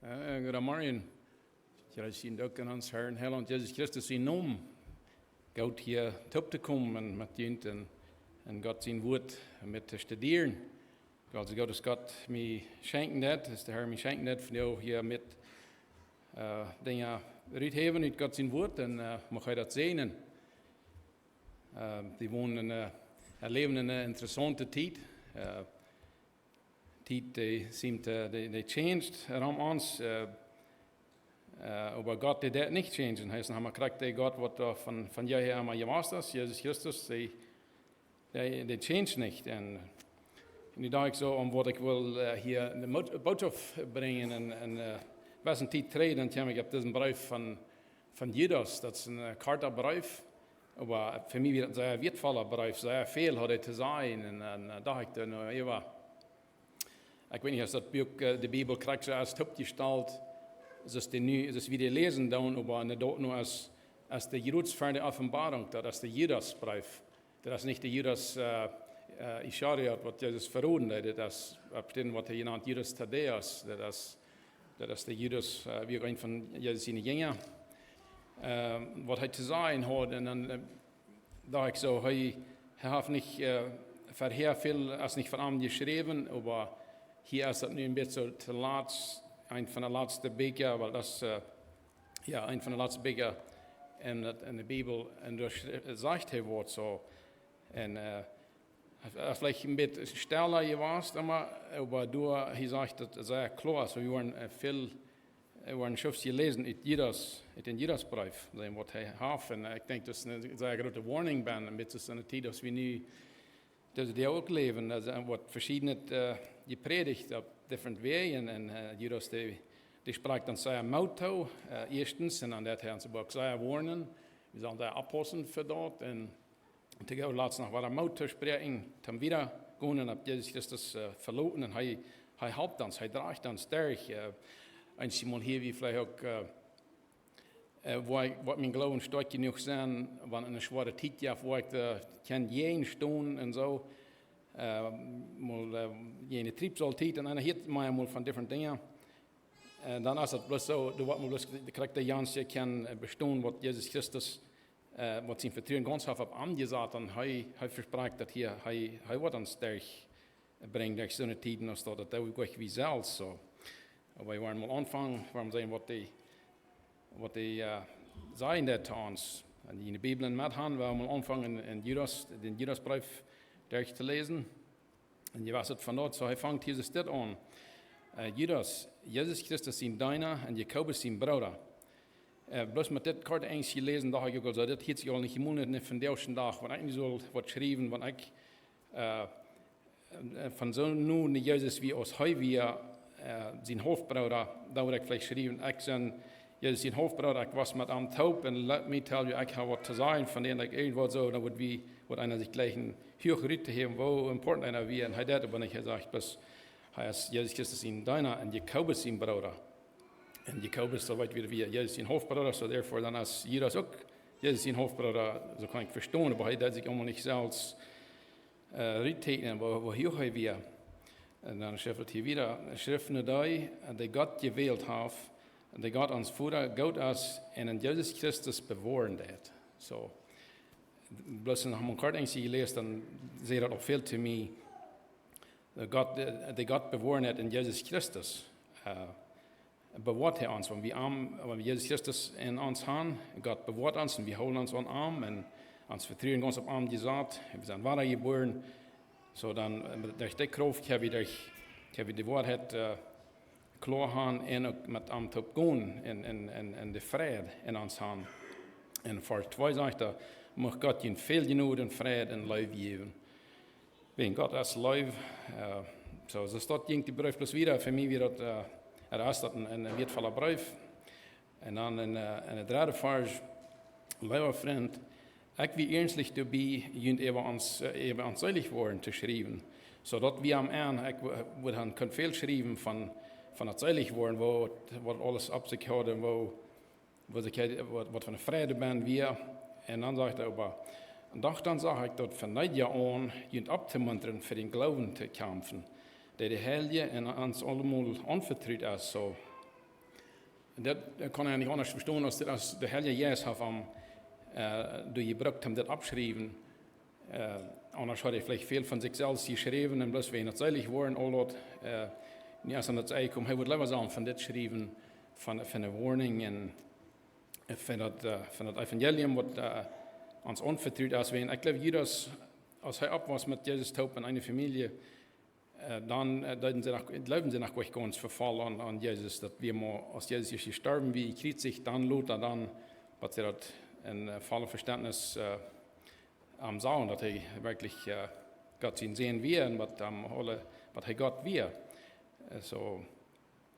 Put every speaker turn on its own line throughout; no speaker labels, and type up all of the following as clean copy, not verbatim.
Goedemorgen. Ik zie ook aan ons Herrn Jesus Christus in naam. Gott hier top te komen met junt en Gott zijn woord met te studeren. Als Gott mij schenken dat, is de Herr mij schenken dat van jou hier met dingen uitgeven uit Gott zijn woord en mag hij dat zegenen. Die wonen leven in een interessante tijd. Tijd die changed rond ons. Aber Gott, die dat nicht changen. Heißt, haben wir gekriegt, der Gott, was von jeher einmal gemacht ist, Jesus Christus, die change nicht. Und nu dacht ik zo, wat ik wil hier de boodschap brengen en was een tijd terug, dan kwam ik op deze brief van Judas. Dat is een korte brief, maar voor mij was het een zeer wertvolle brief, zeer veel had het te zijn. En dacht ik dan, ik weet niet, als dat boek, de Bijbel krijgt zo als opgesteld, zoals we die lezen dan, maar niet nur als de Jods voor de openbaring, dat is de Judas-brief. Dat is niet de Judas Ischariot, wat Jezus verroden heeft. Dat is wat hij genannt Judas Thaddeus. Dat is de Judas, wie een van Jezus zijn jongeren. Wat hij te zeggen had. En dan dacht ik zo, hij heeft niet voor heel veel, als niet van hem geschreven, maar hier is dat nu een beetje te laat. Een van de laatste beker, want dat is een van de laatste beker in de Bijbel. En dus zegt hij wordt zo. En vielleicht ein bisschen stiller gewesen, aber hij zegt dat het zeer klar is. We waren schufts gelesen uit den Judasbrief, wat hij heeft. En ik denk dat het een zeer grote warning ben, een beetje in de tijd dat we nu die ook leven. Er wordt verschillende gepredigt op different wegen. En Judas die sprak dan zeer mout toe, eerstens. En dan dat hij ons ook zeer warnen. We zijn daar oppassen voor dat. En toen laatst nog wat mout te spreken, dan weer gaan en op Jezus Christus verloten. En hij helpt ons, hij draagt ons sterk. En Simon hier wie vielleicht ook, wat mijn geloof sterk genoeg zijn, wanneer een zware tijd ja, waar ik kan jeen staan en zo. Jene triebsaltijd en dan heeft mij mal van different dingen. En dan is het bloos zo, de krijgt de jans, je kan bestaan wat Jezus Christus wat zijn vertrouwen ganz op aangezet en hij verspreekt dat hij wordt ons sterk brengt durch zo'n tijden als dat ook wie zelf zo. Wij waren mal aanvangen, waarom zijn wat die zijn dat te ons. En in de Bijbel met han, we mal aanvangen in den Judasbrief durch te lezen. En je was het van dat, zo hij vangt hier dit aan. Judas, Jezus Christus zijn deiner en Jacobus zijn broeder. Bloos met dit kort eens gelezen, dacht ik ook al, dat heeft zich al niet gemoeid van deze dag, want ik niet zo wat schrijven, want ik van zo'n nu Jezus wie als hij weer zijn hoofdbroeder, daar word ik vielleicht schrijven, ik zijn Jezus zijn hoofdbroeder, ik was met hem taub en let me tell you, ik heb wat te zeggen, van denen ik irgendwo zo, dan wordt einer zich gleich een hoog rit te hebben, wo important einer wie, en hij deed, maar ik gezegd, dus hij is Jezus Christus zijn deiner en Jacobus zijn broeder. En Jacobus, zo weet wie Jezus zijn hoofdbroeder, so therefore dan als Judas ook Jezus zijn hoofdbroeder, zo kan ik verstaan, maar hij deed zich allemaal niet zelfs ritteken, wo hoog hij weer. En dan schrijft het hier weer, schriften die God gewählt heeft, die God ons Vader Gott is en in Jezus Christus bewahren deed. So, bloß nog een kort eens gelezen, dan zei dat ook veel te mij, die God bewahren deed in Jezus Christus. Bewahrt hij ons, wanneer we Jezus Christus in ons hebben, God bewaart ons en we houden ons aan arm en ons vertrouwen ons op arm gezet, we zijn ware geboren, zo dan durch die kracht hebben we de waarheid klaar gaan en ook met hem te gaan en de vrede in ons hebben. En voor twee zaken mag God je veel genoeg en vrede en leven geven. Ben God als leven, zo staat die brief plus weer, voor mij weer dat is dat een wertvolle brief. En dan in de derde vers, lieber vriend, ik wil ernstlich dabei, junt even ons heilig worden te schrijven. Zodat we am einde, we dan kunnen veel schrijven van het heilig worden, wat alles op zich houdt en wat van de vrede ben weer. En dan zegt hij aber, dan zag ik dat van dit jaar aan, junt op te munteren voor den Glauben te kämpfen. Die Heilige en ons allemaal anvertrouwt is. So. dat kan ik niet anders verstaan als de Herr Jesus heeft door gebruikt hem dat abschrijven. Anders had hij vielleicht veel van zichzelf geschreven en bloß wenn het zeilig worden, al dat niet als aan het zei komt, hij wordt liever zeggen van dit schrijven van de warning en van het evangelium wat ons onvertrouwd is. Ik geloof Judas, als hij op was met Jezus taub in een familie, dan glauben sie nach gleich ganz verfallen an Jesus, dass wir mal, als Jesus ist gestorben, wie kriegt sich dann Luther dann, was er hat ein volles Verständnis am Sauen, dass er wirklich Gott ihn sehen wir und was er Gott wir. So,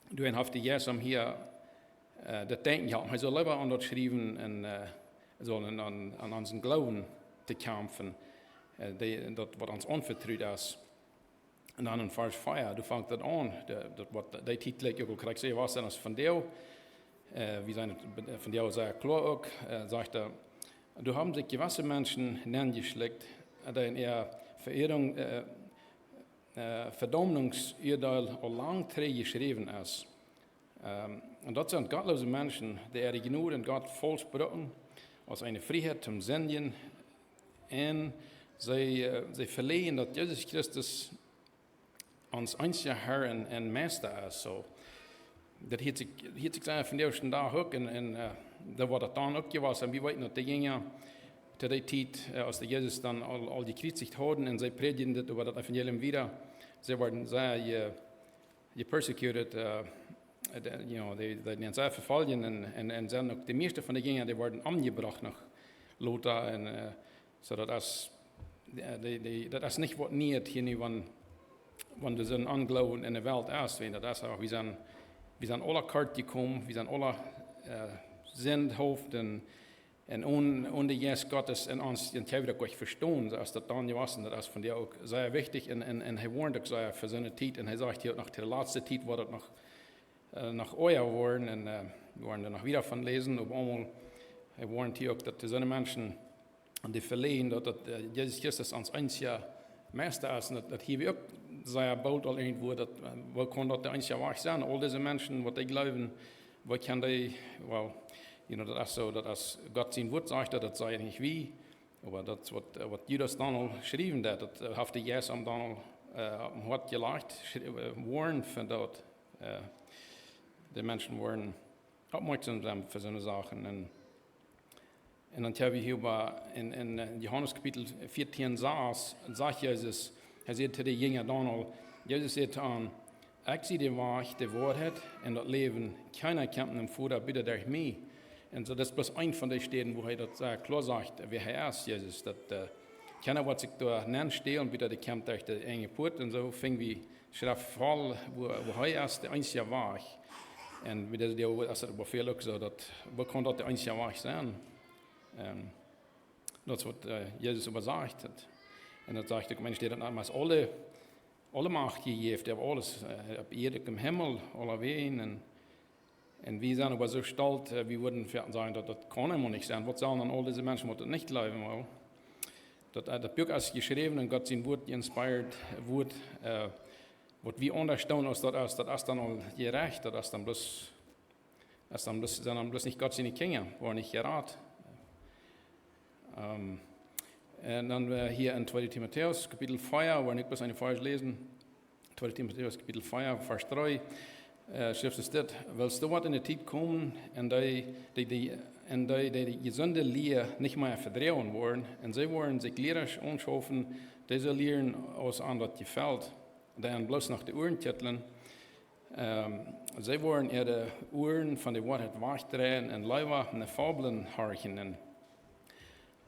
du hast die Jesus hier das Denken gehabt, er soll lieber an das schreiben und an unseren Glauben zu kämpfen, das was uns unvertraut ist. En dan in vers 4, du vangt dat aan, die titel ik ook krijg, zei was dat van jou, wie zijn van jou sehr klar ook, sagt er, du haben sich gewisse Menschen hineingeschickt, die in ihrer Verehrung, Verdammungsurteil al lang geschrieben ist. Und das sind gottlose Menschen, die Gnade in Gott falsch brücken, als eine Freiheit zum Senden, und sie verlehen, dass Jesus Christus ons einziger Herr en Meister is. So, dat heeft zich van de eerste dag ook, en dat wordt het dan ook geweest. En we weten dat de jongen, te die tijd, als de Jezus dan al gekreuzigd hadden, en zij predigen dit over dat evangelium wieder, zij worden zeer gepersecuted, die zijn zeer vervallen, en zijn ook de meeste van de jongen, die worden omgebracht nach Luther, en so dat is niet wat niet hier nu want we zijn aangelopen in de wereld is, dat is ook, we zijn alle kort gekomen, we zijn alle zendhoofd en onder Jezus Gottes en ons en hebben dat ook verstaan, als dat dan was, en dat is van jou ook zeer wichtig, en hij warnt ook zeer voor zijn tijd, en hij zegt hier nog de laatste tijd wordt het nog euer worden, en we worden er nog weer van lezen, op allemaal, hij warnt hier ook dat zijn mensen die verleden, dat Jezus Christus ons einziger Meister is, en dat hier we ook sehr bald al irgendwo, wo kann das der einzige Wahrheit sein? All diese Menschen, was die glauben, wo kann die, well, das ist so, dass Gott sein Wort sagt, das sei nicht wie, aber das, was Judas dann geschrieben hat, das hat die Jesus am dann hat gelegt, warnen von dort. Die Menschen waren aufmerksam für so eine Sachen. Und dann haben wir hier in Johannes Kapitel 14 sagt Jesus, hij zei tegen de jongen Donald, Jezus zei aan, ik zie de weg, de waarheid en dat leven. Keiner kan hem voeren binnen door mij. En so, dat is bloß een van de steden, wo hij dat klar zegt, wie hij is, Jezus. Dat keiner wat zich door nen stelen, binnen de kamp door de enge poort. En zo fing we schrijf vol, wo hij is, de einzige weg. En wie dat is het veel ook zo, dat, wo kan dat de einzige weg zijn? Dat is wat Jezus überzagt hat. En dat zegt ik, Mensch, die dat namens alle macht gegeven, die hebben alles, op Erde, im Himmel, alle ween. En we zijn aber so stolz, we würden sagen, dat kan helemaal niet zijn. Wat sagen dan al deze mensen, wat het niet geloven wil? Dat Buch is geschreven en God zijn woord geïnspireerd wordt, wat we ondersteunen als dat is dan al gerecht, dat is dan bloß nicht Gott seine Kinder, war nicht gerat. En dan hier in 2 Timotheus, Kapitel 4, waar ik pas een vers lezen. 2 Timotheus, Kapitel 4, vers 3. Schrift is dit. Willst du wat in de tijd komen en die gezonde Leer niet meer verdreven worden, en zij worden zich leerders anschaffen, deze leren aus aan dat gefällt, die bloß nach de Ohren titelen. Zij worden de Ohren van de waarheid wegdrehen en Leewen en Fabeln horchen.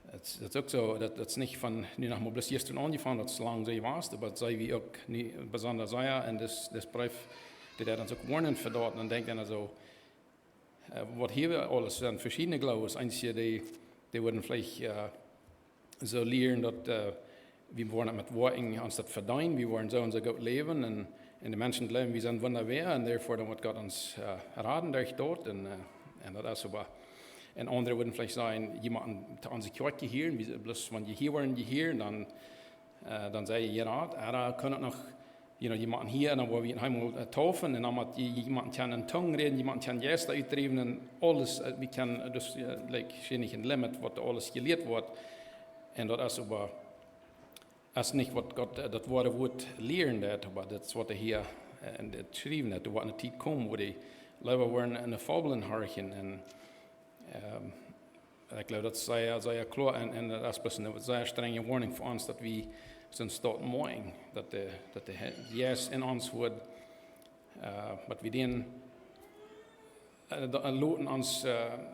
Het is ook zo, dat is niet van nu nog maar bloß gisteren aangevangen, dat is lang zo was, maar zij wie ook niet bijzonder zijn, en dus brief, die dan ook warnen voor dat, en denkt dan zo, wat hier we alles zijn, verschillende geloven, einzige die worden vielleicht zo leren, dat we worden met woorden ons dat verdienen, we worden zo unser Gott leven, en de mensen geloven, we zijn wunderweer, en daarvoor dan wordt God ons raden durch dort, en dat is zo. En anderen würden vielleicht sagen, jemanden an sich kort gehören, bloß wenn je hier wollen, dann sei je rat, er kann noch jemanden hier, en dan waar we helemaal taufen, en dan moet jemand kan in tongue reden, jemand kan gäste uitdrijven, en alles, we kan dus, geen limit, wat alles geleerd wordt. En dat is aber, is niet wat God dat woord leren deed, maar dat is wat hier en het schrijven deed. Er wordt een tijd komen waar die Leewen worden en de fabelen harken. En ik geloof dat zij klaar en dat is een zeer strenge warning voor ons dat we zijn staat morgen, dat de yes in ons wordt, wat we dan laten ons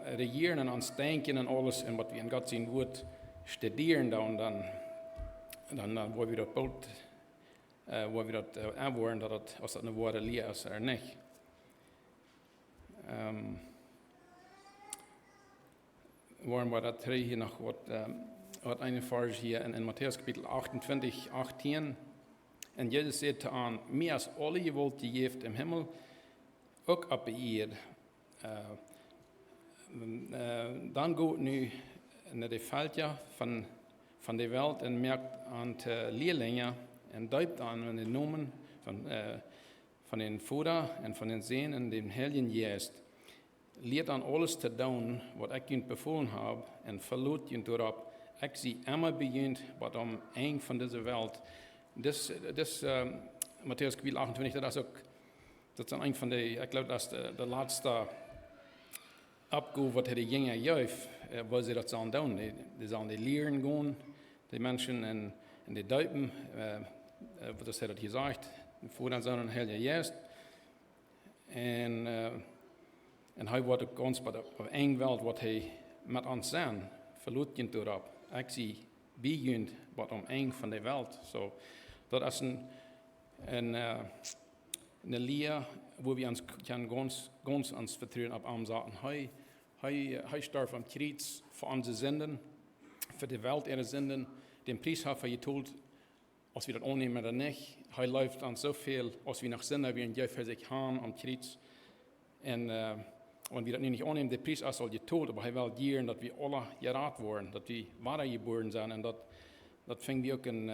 regeren en ons denken en alles en wat we in God zijn woord studeren dan waar we dat bouwt, waar we dat aanwoorden, dat als dat een woorden leer is er niet. Waarom we dat hier nog wat een vers hier in Matthäus kapitel 28, 18. En Jezus zei aan, meer als alle geweld die heeft im Himmel, ook op de eerd. Dan gaat nu naar de veldje van de wereld en merkt aan de leerlingen en duipt aan de noemen van den Vader en van den Zoon en den Heiligen Geest. Leert aan alles te doen wat ik jullie bevolen heb en verlaat jullie erop. Ik zie immer begint wat om een van deze wereld. Dus Matthäus kapitel 28, dat is een van de, ik geloof dat is de laatste opgave wat de jonge jeugd, wat ze dat zullen doen. Die zullen die leren gaan, die mensen en die duipen, wat is dat gezegd, voor dan zo'n Heilige Geest. En hij wordt ook ons op één wereld wat hij met ons zijn, verloot je erop. Ik zie bijgend wat om één van de wereld. So, dat is een leer waar we ons kan ganz ons vertrouwen op hem zaten. Hij starf am Kreuz voor onze zinden, voor de wereld ihre zinden. Den Preis heeft hij getold, als we dat aannemen oder nicht. Hij läuft aan zoveel, als we nog zin hebben, en für sich haben am Kreuz. En wenn wir das nicht annehmen, der Preis ist al getold, aber er will geren, dass wir alle gerat worden, dass wir wiedergeboren sind. Und das fing wir auch in,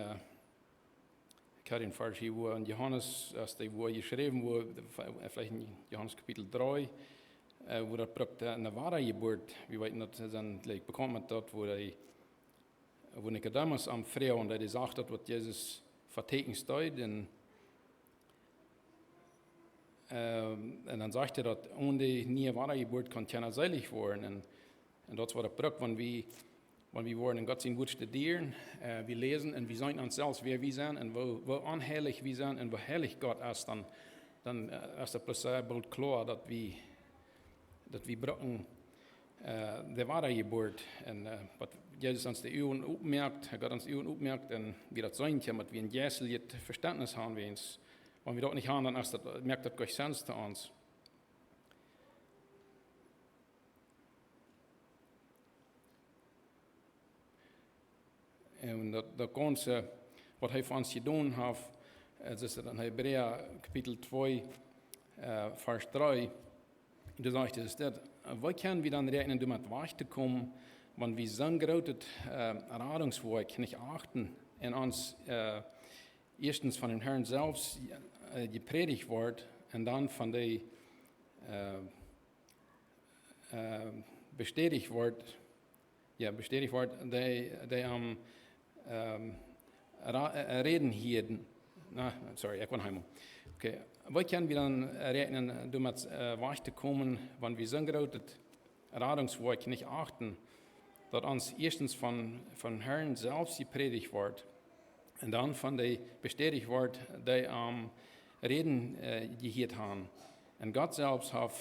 ich hatte den Vers hier, wo in Johannes, wo geschrieben wurde, vielleicht in Johannes Kapitel 3, wo das braucht eine Wiedergeburt, wir wissen, das dann bekommt man dort, wo Nikodemus am Frau und der sagt, was Jesus verteken steht, en dan zegt hij dat ohne nieuwe Wiedergeburt kan keiner selig worden. En dat is wat het braucht, wenn wir worden in Gott sein Wort studieren, wir lesen und wir sehen uns selbst, wer wir sind und wo unheilig wir sind und wo heilig Gott ist, dann ist das plötzlich bald klar, dass wir brauchen die Wiedergeburt. Und was Jesus uns die Augen aufmerkt, Gott uns die Augen aufmerkt, und wie das sein kann, dass wir ein jährliches Verständnis haben, wenn wir das nicht haben, dann merkt das Gott selbst zu uns. Und das Ganze, was er für uns getan hat, das ist in Hebräer Kapitel 2, Vers 3, da sagt es das, wie können wir dann rechnen, damit weiterkommen, wenn wir so ein großes Erradungswerk nicht achten und uns erstens von dem Herrn selbst gepredigt wird und dann von der bestätigt wird, die am reden hier. Sorry, ich bin heim. Okay. Wie können wir dann rechnen, damit weiterkommen, wenn wir so ein großes Erradungswerk nicht achten, dass uns erstens von Herrn selbst gepredigt wird und dann von der bestätigt wird, die am Reden gehört haben. Und Gott selbst hat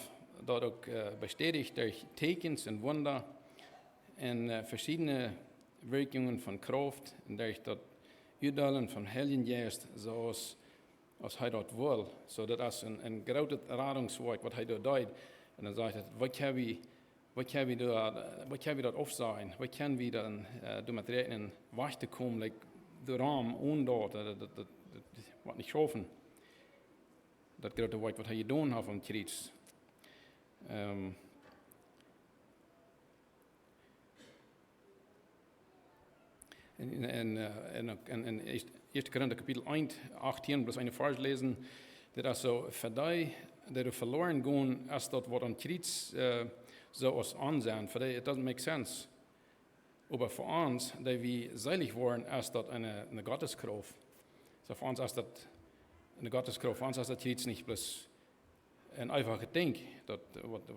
dort auch bestätigt durch Tekens und Wunder und verschiedene Wirkungen von Kraft und durch das Udalen von Heiligen Geist, so als er dort will. So das ist ein großes Erradungswerk, was er dort tut. Und dann sagt er, was können wir dort aufsagen? Wie können wir dann damit rechnen, weiterkommen, der Raum und dort, das wird nicht schaffen. Das große Werk, was er getan hat am Kreuz. in 1. Korinther Kapitel 1, 18, bloß eine Vers lesen, dat zo voor die, dat er verloren gaan, als dat wat aan kriets zo als aanzien. Voor die, it doesn't make sense. Aber für uns, die wir selig worden, ist das eine Gotteskraft. So für uns ist das eine Gotteskraft. Für uns ist das jetzt nicht bloß ein einfaches Ding, was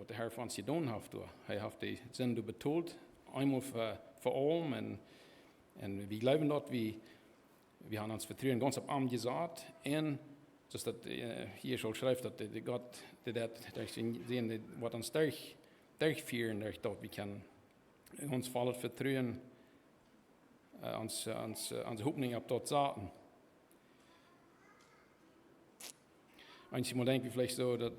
der Herr für uns getan hat. Er hat die Sünde betont, einmal für allem. Und wir glauben dort, wir haben uns vertrauen ganz am Abend gesagt. Und dus dat hier schon schrijft, dat de Gott, dat sehen, wat ons durchführen, dort wir können uns vollen vertrauen, onze hoopning op dort zaten. Manchmal denken wir vielleicht so, dass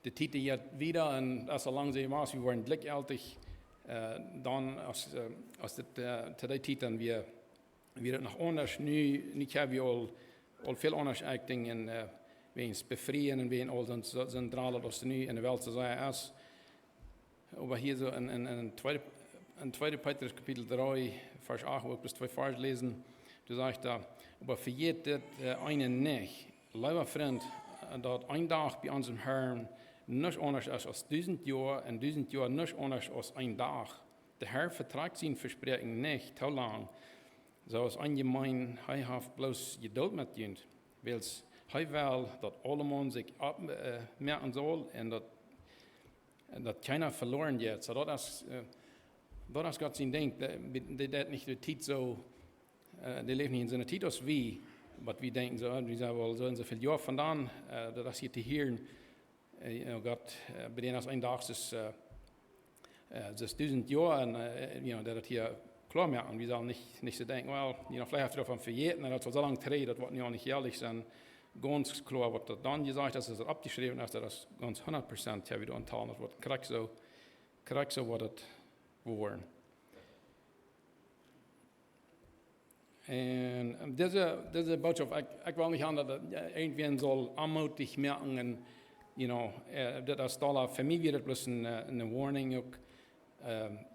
die Titel jetzt wieder, und als lang sie war, wir waren gleichzeitig, dann, als zu der Titel, wir das noch anders, nicht haben wir al veel anders dingen, wie ons bevrijen en wie al zijn dralen als nu in de wereld te zijn is. Maar hier zo in 2. Petrus Kapitel 3, Vers 8, ook bis 2 Vers lesen, du sagst da, aber vergeet dit einen nicht, lieber Freund, dat ein Tag bei unserem Herrn nicht anders ist als 1000 Jahre und 1000 Jahre nicht anders als ein Tag. Der Herr verträgt sein Versprechen nicht zu lang. Zoals allgemein, hij heeft bloos geduld met junt. Wils hij wil dat allemaal zich opmerken zal en dat keiner verloren gaat. So dat is God zijn ding. Dat niet de tijd zo, die leven niet in zijn tijd als wie. Maar we denken zo, we zijn wel zo en zoveel jaar vandaan, dat is hier te horen. God, bij den als een dag is 1000 jaar en dat het hier klar merken. Wir sollen nicht so denken, well, vielleicht habt ihr davon verjährt, das war so lange Dreh, das wird ja nicht ehrlich sein. Ganz klar wird das dann gesagt, dass es abgeschrieben ist, dass das ganz 100% ja wieder antan, das wird korrekt so wird es geworden. Und diese Botschaft, ich will nicht haben, dass irgendwann soll anmutig merken, das da für mich wird das eine Warning,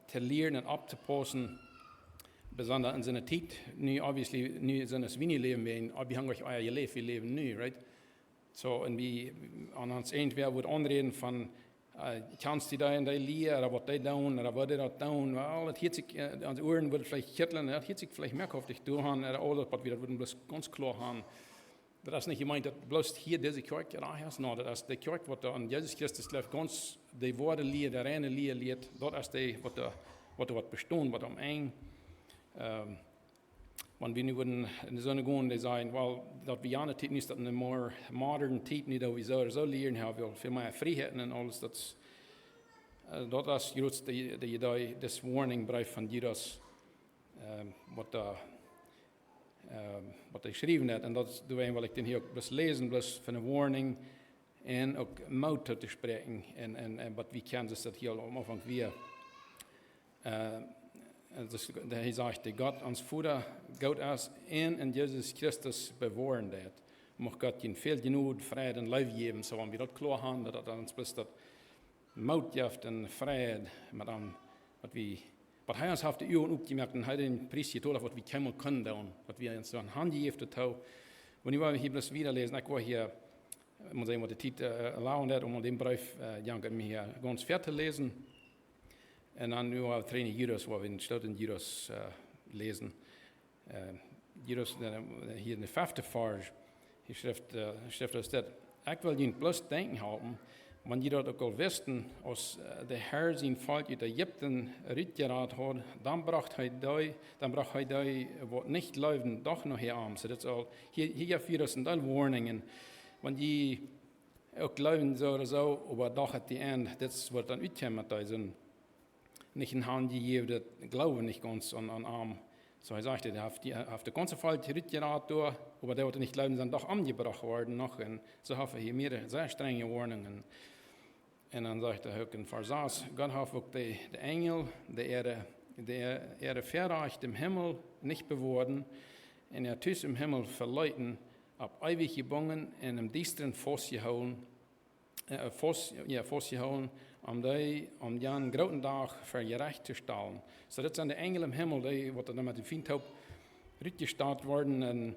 zu lernen und abzupassen. Besonders in seiner Zeit, obviously, sind es wenig leben werden, aber wir haben euch euer gelebt, wir leben nu, right? So, und wir an uns irgendwer wird anreden von, kannst du da in der Leew, oder was die tun, oder was die da tun, well, das hat sich, an den Ohren wird vielleicht kitteln, das hat sich vielleicht mehr auf dich tun, oder alles, was wir würden bloß ganz klar haben. Das ist nicht gemeint, dass bloß hier diese Kirche ist, no, das ist die Kirche, was da an Jesus Christus läuft, ganz die Worte Leew, der reine Leew lebt, das ist die, was da bestehen, was am eng. Wenn wir in die Sonne gehen, die sagen, well, dat wir eine Zeit nicht, dass eine more modern Zeit nicht, dass wir so lernen haben, viel mehr Freiheiten und alles, das ist jetzt das Warning-Brief von Judas, was er geschrieben hat. Und das will ich den hier bloß lesen, bloß für eine Warning und auch Mut zu sprechen. Und was wir kennen, das hier am Anfang wir. Hij zegt, dat Gott ons Vater Gott ist in Jesus Christus bewahren wird. Mag Gott ihnen viel Jnod, Frieden und Leew geben, so wenn wir das klar haben, dass uns bloß das Mut gibt und Frieden, mit dem, was er uns auf die Ohren aufgemerkt und hat den Preis getan, was wir kommen können, was wir uns so an Hand gegeben haben. Wenn ich hier bloß wieder lesen, ich war hier, muss sagen, was die Zeit erlauben hat, den Brief mir ganz fertig lesen. En dan nu al trainen Judas, waar we in Stadt in Judas lesen. Judas, hier in de 5e Vers, hier schrijft als dat, ik wil jullie bloos denken houden, want jullie dat ook al wisten, als de Herr zijn volk uit Egypten uitgeraad had, dan bracht hij die wat niet leiden, doch nog hier aan. So dat is al, hier vier dat zijn al warningen, want die ook leiden zo of zo, maar doch at the end, dat wordt dan uitkomen met die nicht in Hand gegeben, das Glauben nicht ganz an Arm. So er sagte, er hat die ganze Fall zurückgeraten durch, aber der wollte nicht glauben, sind doch angebracht worden noch. Und so hat er hier mehrere sehr strenge Warnungen. Und dann sagt er auch in Vers 6, Gott hat auch die Engel, der Erde verreicht im Himmel nicht bewahren, und er tut im Himmel verleuten, ab ewig gebunden und im Diensten festgehauen, om den großen Tag für gerecht zu stellen. So das sind die Engel im Himmel, die, was er mit dem Feind hat, uitgestart worden en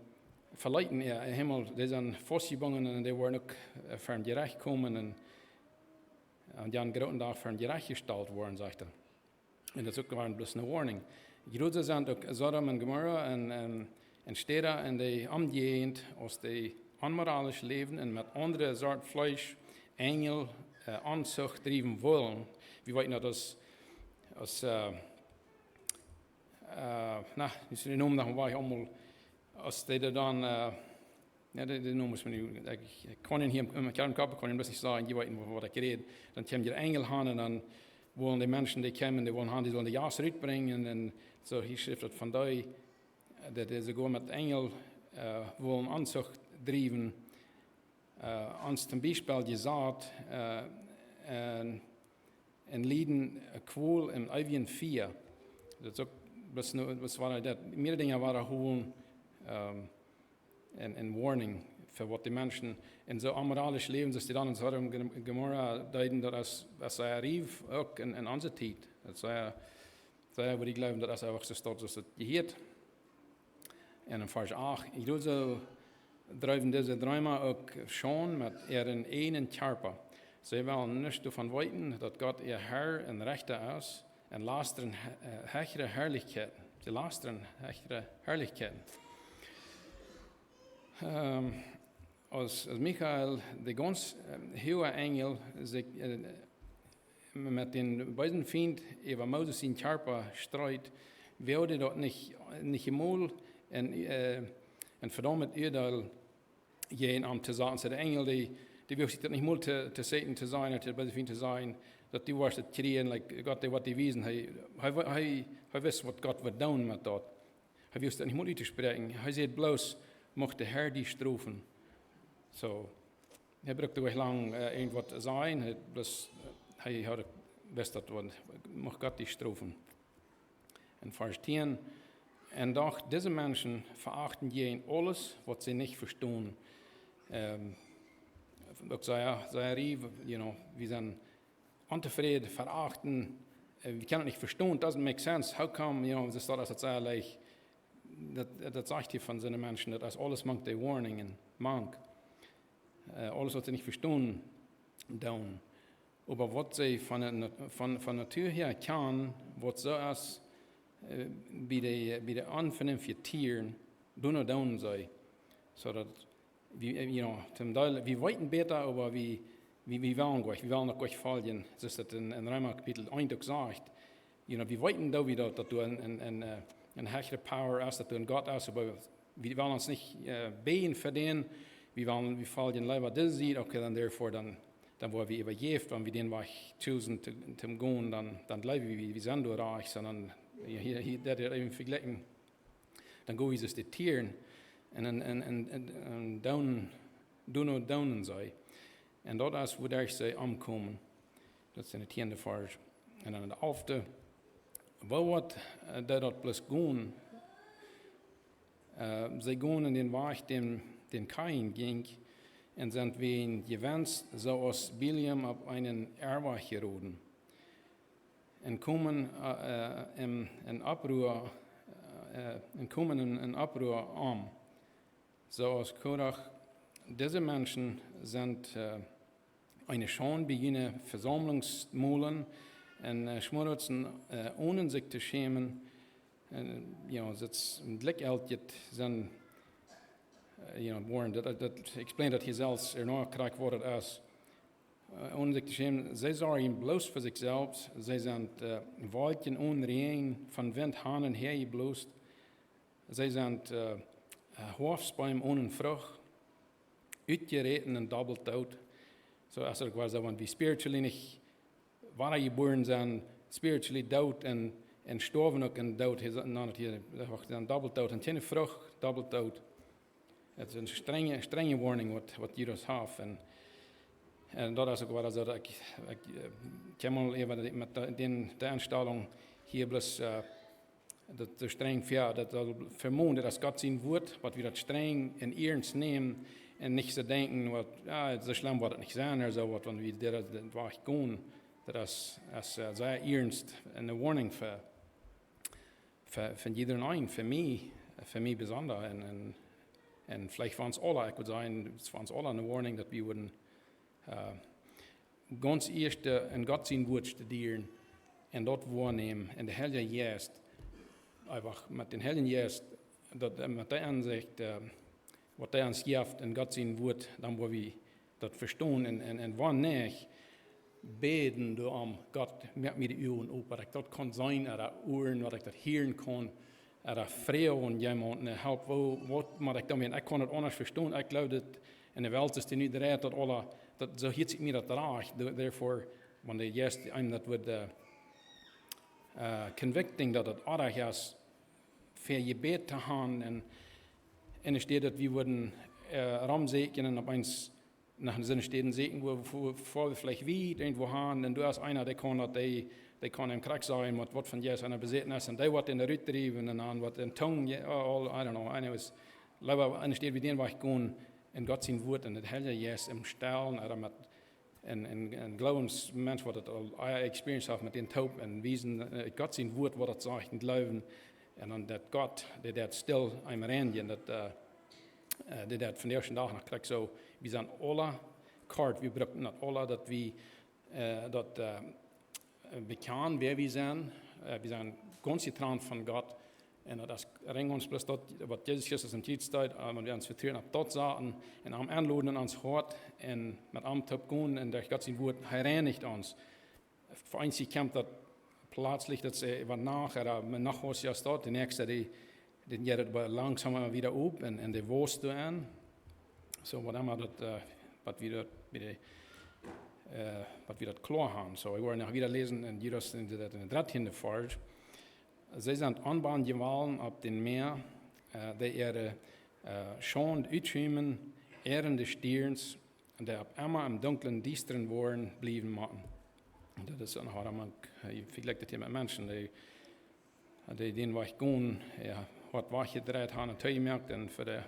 verleiden in Himmel. Die zijn vastgebonden en die worden ook voor een gerecht komen en die aan grote dag voor een gerecht gesteld worden, zegt hij. En dat is ook gewoon bloß een warning. Grote zijn ook Sodom en Gomorra en steden en die omgegend als die onmoralisch leven en met andere soort vlees, engel, aanzucht drijven willen. We weten dat dus die noemen dat wij allemaal, als die dan, ja, die noemen ze nu, ik kan hier in mijn kernkappen, kan je best niet zeggen, je weet niet wat ik reed. Dan komt je engel aan en dan willen die mensen die komen, die willen die zullen de jas uitbrengen en zo, hier schrijft het van die, dat ze gewoon met engel willen aanzucht drijven, ons ten Beispiel gesagt, en lieden kwol in eewje 4. Dat is ook, was waren dat, meer dingen waren gewoon een warning voor wat die mensen in zo amoralisch leven, zoals die dan in Sodom en Gomorra deiden, dat als zij rief ook in onze tijd. Dat zij wat ik geloof, dat als ook zo staat, zoals het geheet. En in vers 8, ik doe zo, drijven deze dreimal ook schon met een charpa. Zij willen niet ervan weten dat God ihr Herr en rechter is en luisteren hechere heerlijkheid. Ze luisteren hechere heerlijkheid. Als Michael, de ganz hohe engel, zich met den beiden vriend over Moses in Charpa strijdt, wilde dat niet eenmaal en verdomme het oordeel gaan om te zeggen. De engel die wil zich dat niet meer te zetten te zijn, te beiden vriend te zijn, dat die was het kreeg, like God die wat die wezen, hij wist wat God wil doen met dat. Hij wist dat niet meer uit te spreken. Hij zei bloos, mocht de Herr die strafen. So, hij brukte wel lang wat zijn, hij had wist dat, mocht God die strafen. En vers 10, en doch deze mensen verachten geen alles wat ze niet verstaan. Ik zei, we zijn ontevreden, verachten, we kunnen het niet verstaan, it doesn't make sense. How come, ze staat als het zei, dat zegt hij van zijn mensen, dat als alles mankt die warningen, mank. Alles wat ze niet verstaan, doen. Maar wat ze van natuur her kan, wat zo is, bij de aanvernimfje tieren, doen zij. Zodat, we weten beter, maar we willen nog volgen. Zoals dat in Römer kapitel 1 ook zegt. We weten dat du een hechere power is, dat du een God is, maar we willen ons niet been verdienen. We volgen liever deze ziet, okay, dan daarvoor dan waar we übergeeft, wenn wir den Weg chosen te gaan, dan blijven we zijn door reich, sondern hier dat even vergelijken, dan gaan we dus de tieren en downen zij. En dat is waar daar zij omkomen. Dat is in het 10e vers. En dan in de 11e, wat dat plus gaan, zij gaan in den Weg, den Kain ging, en sind wen gewenst, zoals Biliam op einen Erwa geroden. En komen in Abruhr om. Zoals Korach, diese Menschen sind eine schon beginnen Versammlungsmolen en schmutzen, ohne sich zu schämen. Het Blickältjet zijn, Warren, dat explaint dat hij zelfs ernaar krijgt wat het is. Ohne sich zu schämen, zij zijn bloos voor zichzelf, zij zijn woldjen onrein, van wind haan en her gebloosd. Zij zijn hoofdspuim ohne vrucht, uitgereten en doppelt dood. So als er was, want we spiritually niet waar geboren zijn, spiritually dood en sterven ook in dood. Dat is doppelt dood en geen vrucht, doppelt dood. Het is een strenge warning wat Judas heeft. En dat is ook wat ik kom al even met de instelling hier bloos dat de streng voor, dat vermoeden dat God zijn woord, wat we dat streng en ernst nemen en niet te denken, wat zo schlimm wordt het niet zijn, zo wat van wie dat waar gaan, dat is zeer ernst en een warning voor iedereen, voor mij, für mich besonders. Und vielleicht für uns alle, ich würde sagen, es für uns alle eine Warnung, dass wir würden ganz erst in Gott sein Wort studieren und dort wahrnehmen, in der Heilige Geist, einfach mit den Heiligen Geist, mit der Ansicht, was der uns gibt in Gott sein Wort, dann wo wir das verstehen und wann nicht, beten du Gott, mit mir die Ohren auf, was ich dort kann sein, oder Ohren, was ich dort hören kann, oder Frauen jemanden help, was ich damit, ich kann das anders verstehen, ich glaube, dass in der Welt ist die nicht der dat alle, dat, so hielt sich mir das recht, therefore, wenn der Geist einem das wird convicting, dass das ordentlich ist, für Gebet zu haben, und es steht, dass wir würden ramsegnen, ob eins nach dem Sinne steht, ein Segen, wo wir vielleicht wie irgendwo haben, und du hast einer, der kann im Krieg sein, was von Jesus einer besetzen ist, und der wird in der Rüte treiben, und dann wird in Tongue, I don't know, einer ist, lieber, einer steht wie den, was ich gehen, in Gott sein Wort, in der Heilige Jesus im Stellen, oder mit ein Glaubensmensch, was das all Experience hat mit den Taub, und wiesen, Gott sein Wort, was das sagt, und glauben, und dann dat Gott, der still einem rennen, der dat von der ersten Tag nach Krieg so, wir sind alle kort, wir brauchen nicht alle, dass wir bekennen, wer wir sind ganz getrennt von Gott, und das ringen uns bloß dort, was Jesus Christus in die Zeit, und wir uns vertrauen auf dort sagen, und am Anladen an uns hört, und mit am Top gehen, und durch Gott sein Wort, reinigt uns. Für einzig kommt das plötzlich, dass was nach, oder nach was ja dort, der nächste, die geht langsam wieder auf, und der wohlst du an. So, was immer das, was wir das klar haben. So, ich wollte noch wieder lesen, in Judas, in der 13. Vers. Sie sind anbahn geworden auf den Meer, der ihre Schand uitschwimmen, Ehren des Stierens, der ab immer im dunklen, düsteren Wohren blieben machen. Und das ist auch einmal, ich vergleiche das hier mit Menschen, die den was gehen, hat was gedreht haben, und gemerkt, und für die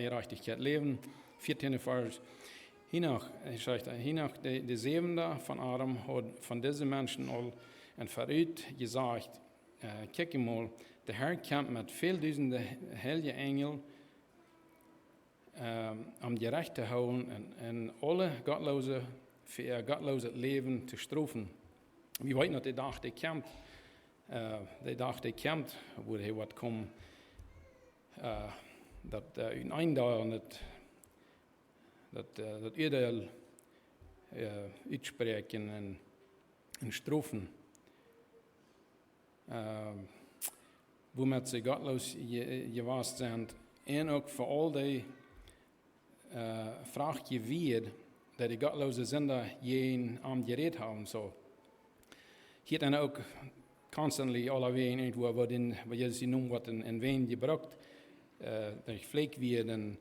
Gerechtigkeit leben. 14. Vers. Hiernach die Siebende von Adam hat von diesen Menschen all und verrückt gesagt, kijk mal, der Herr kommt mit viel Dutzende heilige Engel, die Recht zu houden und alle Gottlose für ihr gottloses Leben zu strafen. Wir weten noch, der Tag, der kommt, wo er wird kommen, dass in ein Tag das Urteil uitspreken und strafen. Womit sie gottlos gewesen sind, und auch für all die Fragen wird, die gottlose Sünder jeden am Gerät haben. So. Hier dann auch constantly alle Wehen irgendwo, wo Jesus nun wird in Wehen gebraucht, durch Pflege wird und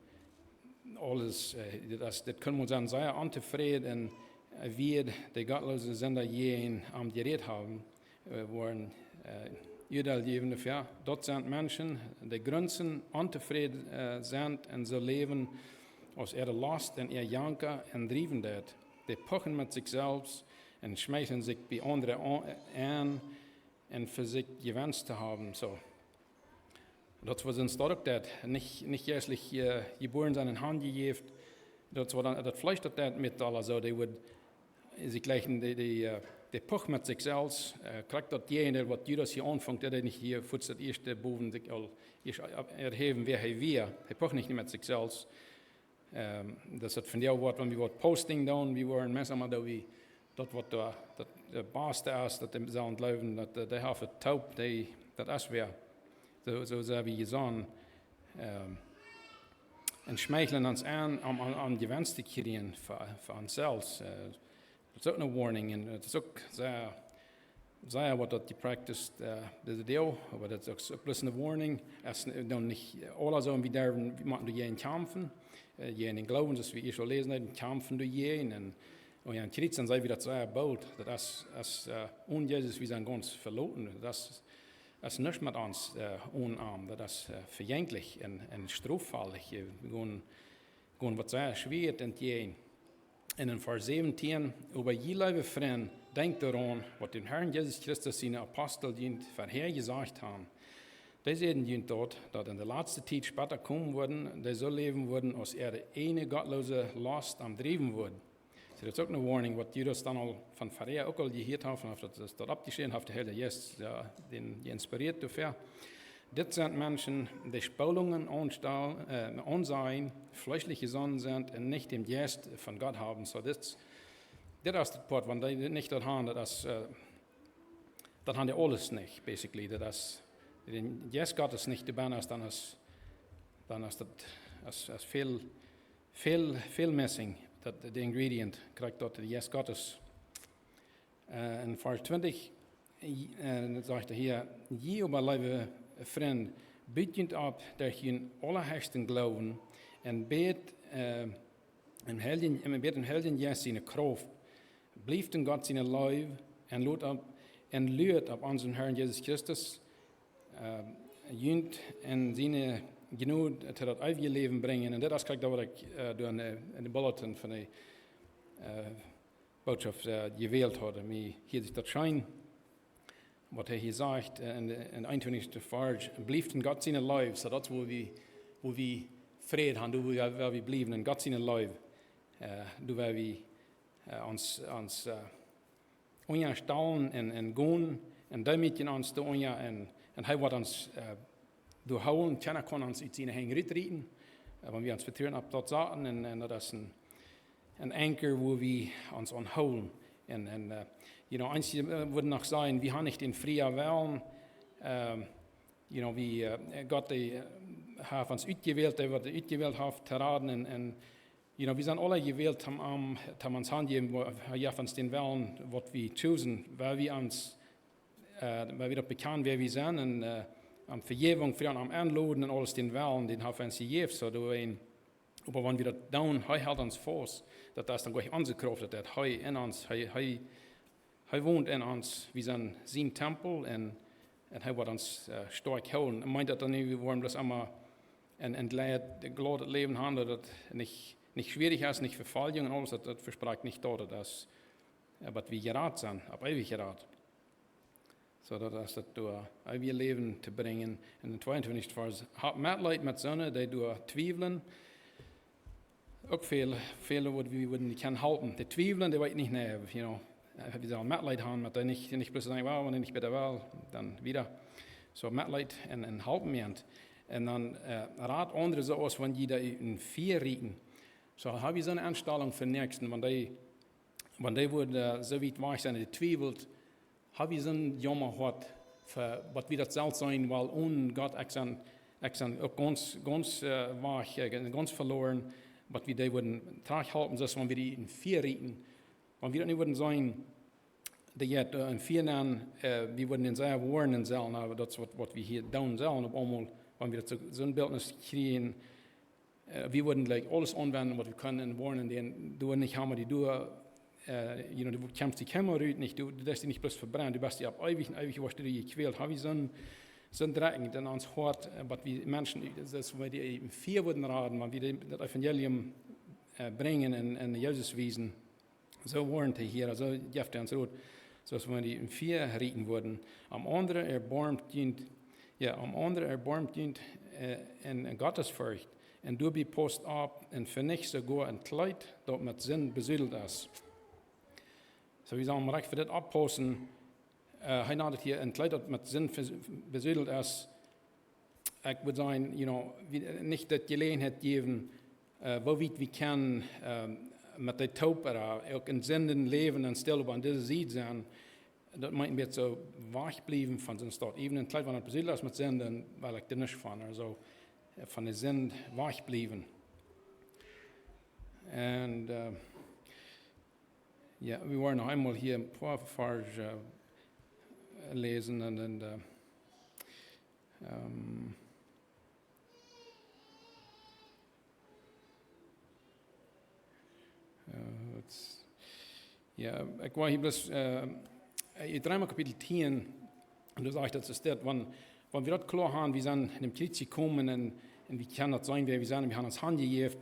alles, das können wir sagen, sehr unzufrieden wird die gottlose Sünder jeden am Gerät haben, worden Jeder leben dafür. Dort sind Menschen, die Grenzen unzufrieden sind und so leben aus ihrer Last und ihr Janker und drieben das. Die pochen mit sich selbst und schmeicheln sich bei anderen an und für sich Gewinn zu haben. So. Das was uns dort nicht erstlich geboren sind in Hand gegeben. Das Fleisch das mit aller so, sie gleichen die Puch mit sich selbst, kriegt das jene, was Judas hier anfängt, der nicht hier für das erste Boven sich erheben, wer er wir. Er puch nicht mit sich selbst. Das hat von der Wort, wenn wir Posting down, wir waren meistens da wie, das was der Beste ist, das dem Sound laufen, das der Hafe taub, das ist wer. So sehr wie gesagt, und schmeicheln uns an, Gewinn zu kriegen für uns selbst. Das ist auch eine Warning, und das ist auch sehr, was das gepracticed, diese Deal, aber das ist auch bloß eine Warning. Es ist dann nicht alle so, wie machen du jeden kämpfen, jeden Glauben, das wie ich schon lesen habe, kämpfen du jeden, und ja, in Christen sei wieder sehr bold, das ist Jesus, wir sind ganz verloren, das ist nicht mit uns unarm, das ist verjänglich und straffällig, wir gehen was sehr schwer entgegen. In den Vers 17, über jede Freund, denkt daran, was den Herrn Jesus Christus seine Apostel vorher gesagt haben, die sehen junt dort, dass in der letzten Zeit später kommen würden, die so leben würden, als der eine gottlose Last am Drieben würden. So, das ist auch eine Warning, was Judas dann al von Pharao auch al gehört hat, und das ist dort abgeschrieben, hat der Herr Jesus den inspiriert dafür. Dit sind Menschen, die Spulungen ansehen, fleischliche Sonnen sind und nicht den Geist von Gott haben. So, das ist das Part, wenn die nicht das haben, das haben die alles nicht, basically. Den Geist Gottes nicht dabei ist, dann ist das viel missing. Der Ingredient kriegt dort der Geist Gottes. In Vers 20 sagt er hier, je überlebe Vriend, bid ab dat je in allerhöchsten Glauben en bid een helden Jezus zijn kracht, Blieft in Gott zijn Leew en luat op onze Herrn Jesus Christus, junt en zijn Jnod tot het eewje leven brengen. En dat krijg ik wat ik door in de bulletin van de boodschap gewählt had. Mij hier is dat schijn. Wat hij hier zegt in de 21e vers, Blieft in Gott zijn Leew. So dat is wo we vrede hebben, waar we blijven in Gott zijn Leew. Waar we ons onjastalen en gaan en daarmee ons te onja en hij wordt ons doorhouden, tjena kan ons iets in heen rieten, wanneer we ons vertrouwen op dat zaten en dat is een anker waar we ons aanhouden. Eins würde noch sagen, wir haben nicht den freien Willen, wie Gott hat uns ausgewählt, der wird ausgewählt hat, zu raten, und wir sind alle gewählt, haben uns angegeben, ja, uns den Willen, was wir chosen, weil wir das bekannt, wer wir sind, und am Vergebung, für am Anladen und alles den Willen, den haben wir uns gegeben, so aber wenn wir das tun, er hält uns fest, dass das dann gleich unsere Kraft, dass er in uns, er wohnt in uns, wir sind sein Tempel und er wird uns stark halten. Ich meine, dass wir wollen das immer ein glades Leben haben, dass das nicht schwierig ist, nicht Verfallung und alles, das verspricht nicht dort, dass aber wir gerat sind, ab ewig gerat. So, dass das durch ewig Leben zu bringen. In den 22. Vers, habt Mitleid mit Söhnen, die durch Zweifeln, auch viele, die wir nicht halten. Die Zweifeln, die weit nicht näher, wir sollen Mitleid haben, mit denen nicht bloß sagen, wow, wenn ich nicht bitte will, dann wieder. So Mitleid und halten wir. Und dann rat andere so aus, wenn die da in 4 rieten. So habe ich so eine Einstellung für den Nächsten, wenn die würde so weit weich sein, die zweifelt, habe ich so ein Jammer gehabt, für was wir das selbst sein, weil ohne Gott ich auch ganz weich, ganz verloren, was wir die würden trag halten, so wenn wir die in 4 rieten. Wenn wir das nicht würden sein, die jetzt in 4 Jahren, wir würden in sehr warnen sollen, aber das ist, was wir hier tun sollen, auf einmal, wenn wir so ein Bildnis kriegen, wir würden gleich alles anwenden, was wir können, warnen, den du nicht haben, die du kämpfst die Kämmer nicht, du lässt dich nicht bloß verbrennen, du bist ja ab ewig was du dir gequält, habe ich so ein Drecken, dann ans Hort, was wir Menschen, das, wenn wir die in 4 würden raten, wenn wir das Evangelium bringen in Jesuswesen, so warnt er hier, also gibt er uns rot, so dass wenn die in 4 rieten wurden. Am anderen erbarmt dient in Gottesfurcht, und du bist ab und für nicht sogar ein Kleid, das mit Sinn besudelt ist. So wir sagen, recht für das abpassen, er naht hier ein Kleid, das mit Sinn besudelt ist. Ich würde sagen, nicht das Gelegenheit geben, wo wir können, met de tauper ook in zinden leven en stil op aan deze ziet zijn, dat moet een beetje zo wach blijven van zijn stad. Even in tijd van het bezield is met zinden, wil ik er niet van, also van de zind wach blijven. En we waren nog eenmaal hier een paar vers lezen en ik wou hier bloß, in 3 Kapitel 10, und du sagst, das ist das, wenn wir das klar haben, wir sind in dem Krieg gekommen und wie kann das sein, wer wir sind, wir haben uns handgegeben,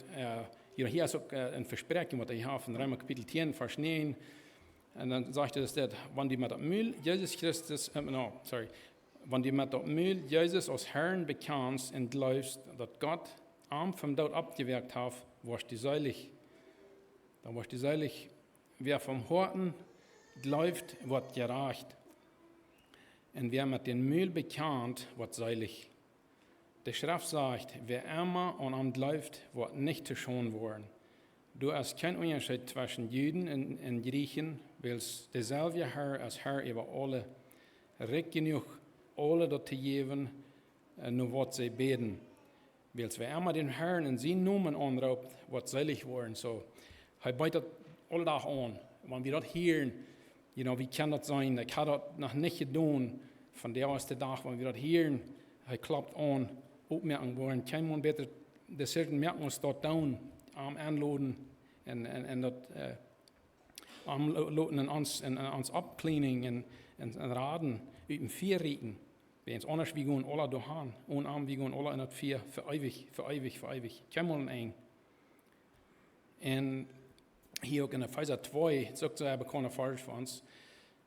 hier ist auch ein Versprechen, was ich habe, in 3 Kapitel 10, Vers 9, und dann sagt er, das, wenn die mit dem Müll, Jesus Christus, wenn du mit dem Mühl Jesus als Herrn bekennst und glaubst, dass Gott arm vom Daut abgewirkt hat, wirst du selig. Dann wirst du selig. Wer vom Horten glaubt, wird gerecht. Und wer mit dem Mühl bekennt, wird selig. Die Schrift sagt, wer immer und am glaubt, wird nicht zu schon werden. Du hast keinen Unterschied zwischen Juden und Griechen, weil es derselbe Herr als Herr über alle. Recht genug, alle dort zu geben, nur was sie beten. Weil wer immer den Herrn in seinen Namen anruft, wird selig werden. So, er bietet alle Tag an. Wenn wir das hören, wie kann das sein? Ich habe das noch nicht getan. Von der ersten Tag, wenn wir das hören, er klappt an, aufmerken wollen. Kein Mann besser, das selten merken uns dort down, am Anladen und das anladen und uns abcleaning und raden, über den Vier rieken. Bei uns anders, wir gehen alle daheim, ohne Arm, wir gehen alle in das Vier, für ewig, für ewig, für ewig. Kein Mann ein. Und hier auch in Epheser 2 sagt er, bekannter Vers für uns,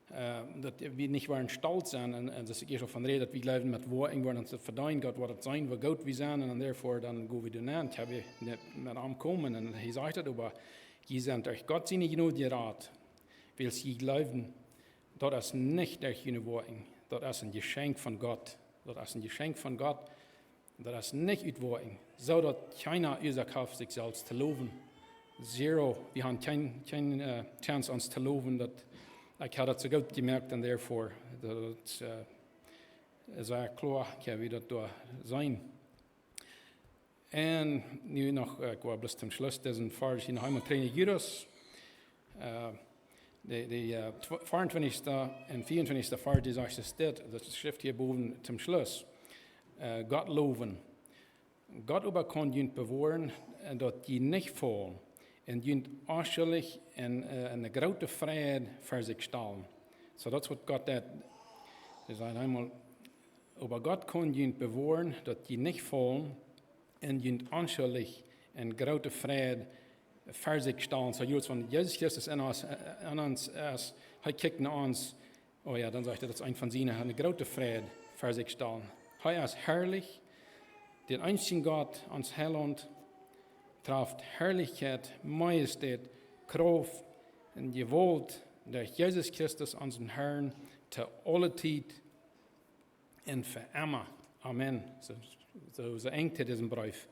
dass wir nicht waren stolz sind, und das ist schon von Rede, dass wir glauben, mit Worten werden uns verdienen, Gott wird es sein, wo Gott wir sind, und therefore dann gehen wir dann. Ich habe nicht mit ihm kommen, und er sagt das, aber die sind euch Gott sie nicht nur gerat, weil sie glauben, das ist nicht durch ihre Worten, das ist ein Geschenk von Gott, das ist ein Geschenk von Gott, das ist nicht mit Worten, so dass keiner unser Kauf sich selbst zu loben. Zero, wir haben keine Chance, uns zu loben, dass ich habe das so gut gemerkt, und therefore, das ist klar, wie das da sein. Und nu noch, ich war bis zum Schluss, das ist ein Vers hier noch einmal trainieren Judas. Die 24. und 24. Vers, die sagt, das Schrift hier oben zum Schluss. Gott loben. Gott aber kann jünt bewahren, dass die nicht fallen. Und jünt anschaulich en eine grote Freiheit für sich stellen. So das wat Gott dat. Er sagt einmal, aber Gott kann jünt bewahren, dass die nicht fallen, und jünt anschaulich en grote Freiheit für sich stellen. So Judas von Jesus Christus in uns, er kijkt naar uns, oh ja, dann sagt er, das ist ein von seinen, eine grote Freiheit für sich stellen. Er ist herrlich, den einzigen Gott, uns Heiland, trifft Herrlichkeit, Majestät, Kraft und Gewalt durch Jesus Christus, unseren Herrn, zu aller Zeit und für immer. Amen. So engt diesen Brief.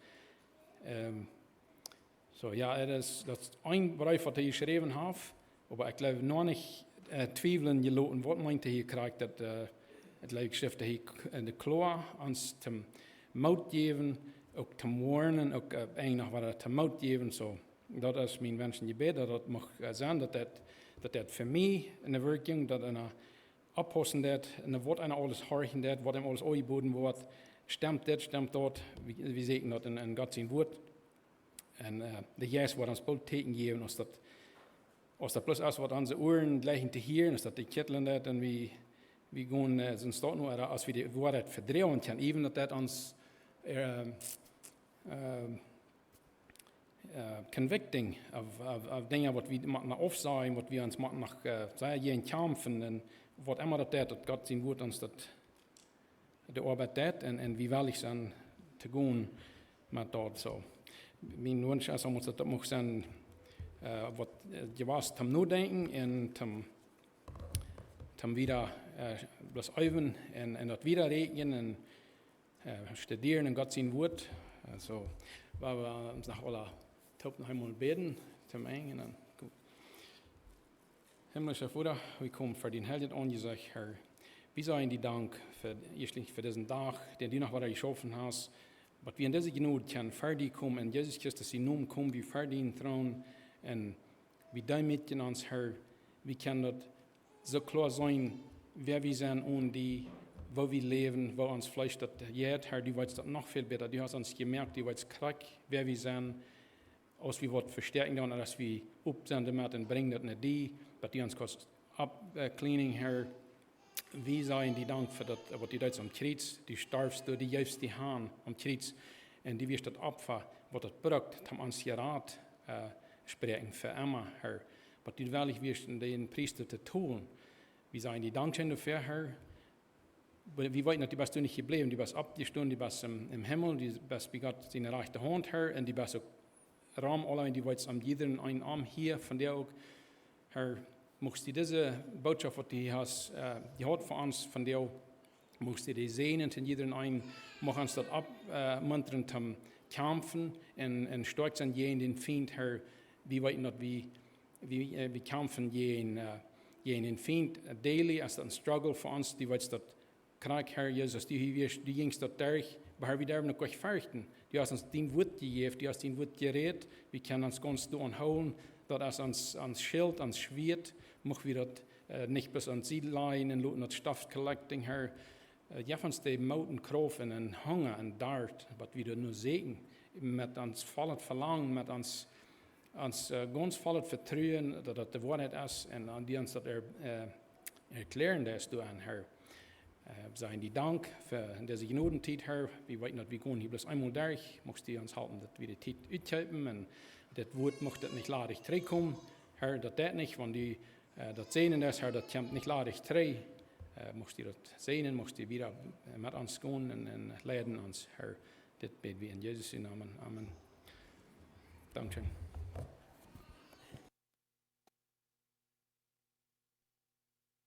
Das ist ein Brief, was ich geschrieben habe, aber ich glaube noch nicht zweifeln gelassen, was meint hier kriegt, dass die Schrift hier in der Klar uns zum Mut geben, auch zum Warnen, auch eigentlich was zum Mut geben. So, das ist mein Wunschgebet, das mag sein, dass das für mich eine Wirkung, dass einer abpassen wird, und was einer alles horchen wird, was ihm alles angeboten wird, stimmt das, stimmt dort, wie sehen das in Gott sein Wort. Und der Jesus wird uns bald Teken geben, als das bloß ist, was unsere Ohren gleich zu hören, als das die Kitteln das, und wir gehen, sonst dort nur, als wir die Worte verdrehen können, even dass das uns convicting of Dinge, was wir nach aufsagen, was wir uns nach jeden kämpfen, und was immer das Gott sein Wort uns das die Arbeit tät, und wie will ich sein zu gehen mit dort so. Mein Wunsch ist, dass das muss sein, was was zum Nachdenken und zum wieder das Üben und das Wiederregen und studieren in Gott sein Wort. Also, weil wir uns nach aller Tauben noch einmal beten, zum Ende. Dann gut. Himmlischer Vater, wir kommen für den Helden an, gesagt, Herr, wir sagen dir Dank für diesen Tag, den du noch weiter geschaffen hast, dass wir in diese Gnade können für dich kommen, in Jesus Christus in Namen kommen, wir für den Thron, und wie dein Mädchen uns, Herr, wir können das so klar sein, wer wir sind und die, wo wir leben, wo uns vielleicht das jetzt, Herr, du weißt das noch viel besser, du hast uns gemerkt, du weißt krack, wer wir sind, aus wie wir verstärken, und dass wir upsenden mit und bringen das nicht die, dass die uns kurz abcleaning, Herr, wir sagen dir Dank für das, was du da am Kreuz, du starfst, du gibst die Hand am Kreuz, und du wirst das Opfer, was das braucht, um uns Rat sprechen für immer, Herr. Was du wirklich wirst, den Priester zu tun. Wir sagen dir Dank dafür, Herr. wie weit noch, die bist du nicht geblieben, die bist abgestunden, die bist im Himmel, die bist bei Gott seine rechte Hand her, und die bist auch Raum allein, die wolltest am jeden einen Arm hier, von der auch, Herr, musst du diese Botschaft, die du hast, die hat für uns, von der auch, musst du die sehen und in jedem einen, mach uns das abmuntern zum Kämpfen und stark sein, den Feind, Herr, wie weit noch, wie kämpfen den Feind daily, als ein Struggle für uns, die wolltest das Krieg, Herr Jesus, du gingst dort durch, aber wir dürfen noch gleich fürchten. Du hast uns den Wort gegeben, du hast den Wort geredet, wir können uns ganz anholen, dass uns Schild, uns Schwert, machen wir das nicht bis ans Ziel leihen und das Stoff collecting, Herr. Gib uns die Mut Kraft und Hunger und Dart, was wir nur sehen, mit uns vollen Verlangen, mit uns ganz vollen Vertrauen, dass das die Wahrheit ist und an die uns das erklären, dass du an, Herr. Seien die Dank für diese Gnodenzeit, Herr. Wir weit nicht, wir gehen hier bloß einmal durch, musst du uns halten, dass wir die Zeit aushalten und das Wort macht nicht ladig zurückkommen, Herr, das nicht, wenn die das sehen ist, Herr, das kommt nicht ladig zurück, musst du das sehen, musst du wieder mit uns gehen und leiden uns, Herr, das beten wir in Jesus' Namen, Amen. Dankeschön.